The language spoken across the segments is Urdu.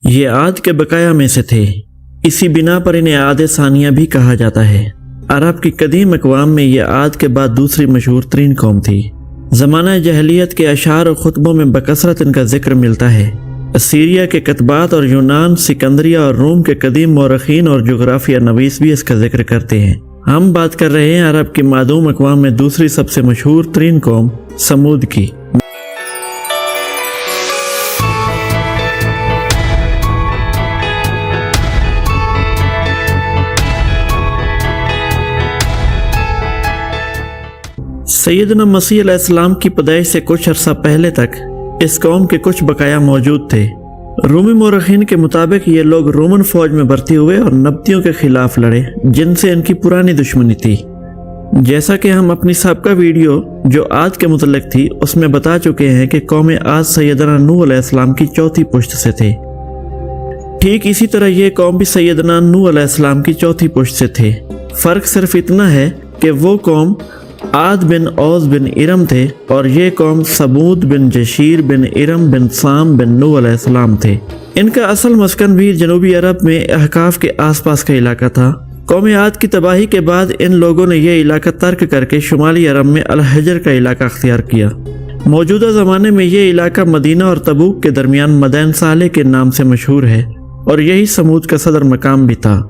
یہ عاد کے بقایا میں سے تھے، اسی بنا پر انہیں عاد ثانیہ بھی کہا جاتا ہے۔ عرب کی قدیم اقوام میں یہ عاد کے بعد دوسری مشہور ترین قوم تھی۔ زمانہ جاہلیت کے اشعار اور خطبوں میں بکثرت ان کا ذکر ملتا ہے۔ اسیریا کے کتبات اور یونان، سکندریہ اور روم کے قدیم مورخین اور جغرافیہ نویس بھی اس کا ذکر کرتے ہیں۔ ہم بات کر رہے ہیں عرب کی معدوم اقوام میں دوسری سب سے مشہور ترین قوم سمود کی۔ سیدنا مسیح علیہ السلام کی پیدائش سے کچھ عرصہ پہلے تک اس قوم کے کچھ بقایا موجود تھے۔ رومی مورخین کے مطابق یہ لوگ رومن فوج میں بھرتی ہوئے اور نبطیوں کے خلاف لڑے، جن سے ان کی پرانی دشمنی تھی۔ جیسا کہ ہم اپنی سابقہ ویڈیو جو عاد کے متعلق تھی اس میں بتا چکے ہیں کہ قوم عاد سیدنا نوح علیہ السلام کی چوتھی پشت سے تھے۔ ٹھیک اسی طرح یہ قوم بھی سیدنا نوح علیہ السلام کی چوتھی پشت سے تھے۔ فرق صرف اتنا ہے کہ وہ قوم عاد بن اوز بن ارم تھے اور یہ قوم سمود بن جشیر بن ارم بن سام بن نوح علیہ السلام تھے۔ ان کا اصل مسکن بھی جنوبی عرب میں احقاف کے آس پاس کا علاقہ تھا۔ قوم عاد کی تباہی کے بعد ان لوگوں نے یہ علاقہ ترک کر کے شمالی عرب میں الحجر کا علاقہ اختیار کیا۔ موجودہ زمانے میں یہ علاقہ مدینہ اور تبوک کے درمیان مدائن صالح کے نام سے مشہور ہے اور یہی سمود کا صدر مقام بھی تھا،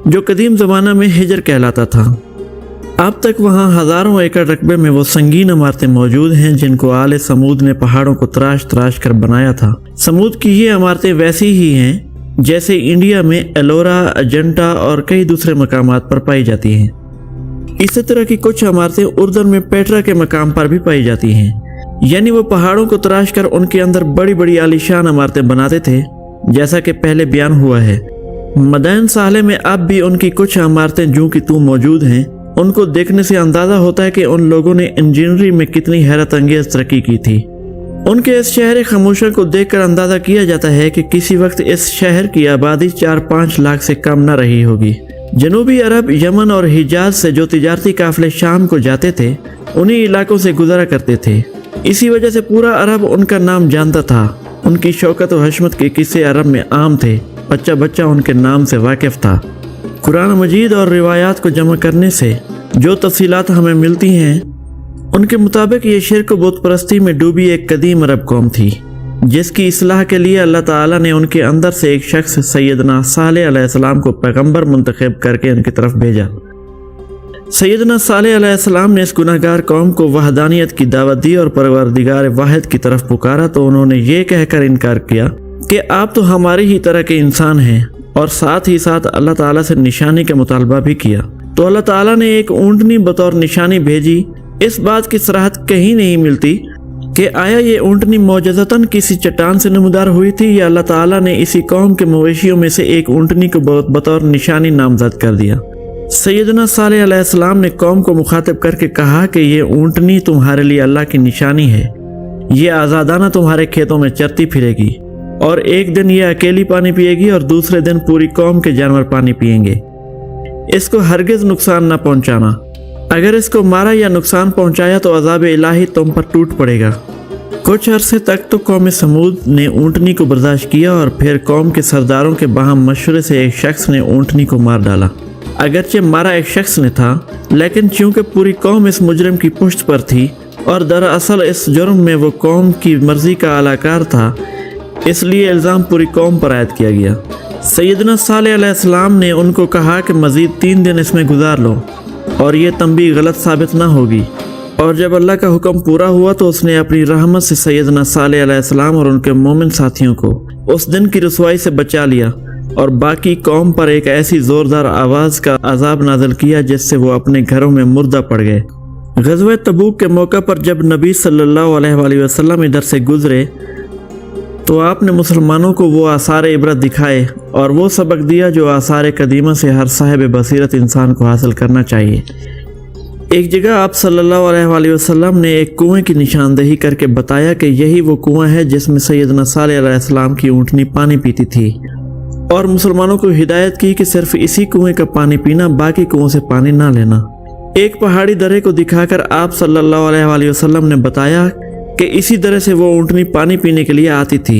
جو قدیم زمانہ میں حجر کہلاتا تھا۔ اب تک وہاں ہزاروں ایکڑ رقبے میں وہ سنگین عمارتیں موجود ہیں جن کو آل سمود نے پہاڑوں کو تراش تراش کر بنایا تھا۔ سمود کی یہ عمارتیں ویسی ہی ہیں جیسے انڈیا میں ایلورا، اجنٹا اور کئی دوسرے مقامات پر پائی جاتی ہیں۔ اسی طرح کی کچھ عمارتیں اردن میں پیٹرا کے مقام پر بھی پائی جاتی ہیں، یعنی وہ پہاڑوں کو تراش کر ان کے اندر بڑی بڑی عالیشان عمارتیں بناتے تھے، جیسا کہ پہلے بیان ہوا ہے۔ مدائن صالح میں اب بھی ان کی کچھ عمارتیں جوں کی توں موجود ہیں۔ ان کو دیکھنے سے اندازہ ہوتا ہے کہ ان لوگوں نے انجینئرنگ میں کتنی حیرت انگیز ترقی کی تھی۔ ان کے اس شہر خاموشہ کو دیکھ کر اندازہ کیا جاتا ہے کہ کسی وقت اس شہر کی آبادی 4-5 لاکھ سے کم نہ رہی ہوگی۔ جنوبی عرب، یمن اور حجاز سے جو تجارتی قافلے شام کو جاتے تھے انہی علاقوں سے گزرا کرتے تھے، اسی وجہ سے پورا عرب ان کا نام جانتا تھا۔ ان کی شوکت و حشمت کے قصے عرب میں عام تھے، بچہ بچہ ان کے نام سے واقف تھا۔ قرآن مجید اور روایات کو جمع کرنے سے جو تفصیلات ہمیں ملتی ہیں ان کے مطابق یہ شرک و بت پرستی میں ڈوبی ایک قدیم عرب قوم تھی، جس کی اصلاح کے لیے اللہ تعالیٰ نے ان کے اندر سے ایک شخص سیدنا صالح علیہ السلام کو پیغمبر منتخب کر کے ان کی طرف بھیجا۔ سیدنا صالح علیہ السلام نے اس گناہگار قوم کو وحدانیت کی دعوت دی اور پروردگار واحد کی طرف پکارا تو انہوں نے یہ کہہ کر انکار کیا کہ آپ تو ہماری ہی طرح کے انسان ہیں، اور ساتھ ہی ساتھ اللہ تعالیٰ سے نشانی کا مطالبہ بھی کیا۔ تو اللہ تعالیٰ نے ایک اونٹنی بطور نشانی بھیجی۔ اس بات کی صراحت کہیں نہیں ملتی کہ آیا یہ اونٹنی معجزتاً کسی چٹان سے نمودار ہوئی تھی یا اللہ تعالیٰ نے اسی قوم کے مویشیوں میں سے ایک اونٹنی کو بطور نشانی نامزد کر دیا۔ سیدنا صالح علیہ السلام نے قوم کو مخاطب کر کے کہا کہ یہ اونٹنی تمہارے لیے اللہ کی نشانی ہے، یہ آزادانہ تمہارے کھیتوں میں چرتی پھرے گی، اور ایک دن یہ اکیلی پانی پیے گی اور دوسرے دن پوری قوم کے جانور پانی پئیں گے۔ اس کو ہرگز نقصان نہ پہنچانا، اگر اس کو مارا یا نقصان پہنچایا تو عذاب الہی تم پر ٹوٹ پڑے گا۔ کچھ عرصے تک تو قوم سمود نے اونٹنی کو برداشت کیا اور پھر قوم کے سرداروں کے باہم مشورے سے ایک شخص نے اونٹنی کو مار ڈالا۔ اگرچہ مارا ایک شخص نے تھا، لیکن چونکہ پوری قوم اس مجرم کی پشت پر تھی اور دراصل اس جرم میں وہ قوم کی مرضی کا اعلیٰ تھا، اس لیے الزام پوری قوم پر عائد کیا گیا۔ سیدنا صالح علیہ السلام نے ان کو کہا کہ مزید 3 دن اس میں گزار لو اور یہ تنبیہ غلط ثابت نہ ہوگی۔ اور جب اللہ کا حکم پورا ہوا تو اس نے اپنی رحمت سے سیدنا صالح علیہ السلام اور ان کے مومن ساتھیوں کو اس دن کی رسوائی سے بچا لیا اور باقی قوم پر ایک ایسی زوردار آواز کا عذاب نازل کیا جس سے وہ اپنے گھروں میں مردہ پڑ گئے۔ غزوہ تبوک کے موقع پر جب نبی صلی اللہ علیہ وآلہ وسلم ادھر سے گزرے تو آپ نے مسلمانوں کو وہ آثار عبرت دکھائے اور وہ سبق دیا جو آثار قدیمہ سے ہر صاحب بصیرت انسان کو حاصل کرنا چاہیے۔ ایک جگہ آپ صلی اللہ علیہ وآلہ وسلم نے ایک کنویں کی نشاندہی کر کے بتایا کہ یہی وہ کنواں ہے جس میں سیدنا صالح علیہ السلام کی اونٹنی پانی پیتی تھی، اور مسلمانوں کو ہدایت کی کہ صرف اسی کنویں کا پانی پینا، باقی کنووں سے پانی نہ لینا۔ ایک پہاڑی درے کو دکھا کر آپ صلی اللہ علیہ وآلہ وسلم نے بتایا کہ اسی درے سے وہ اونٹنی پانی پینے کے لیے آتی تھی۔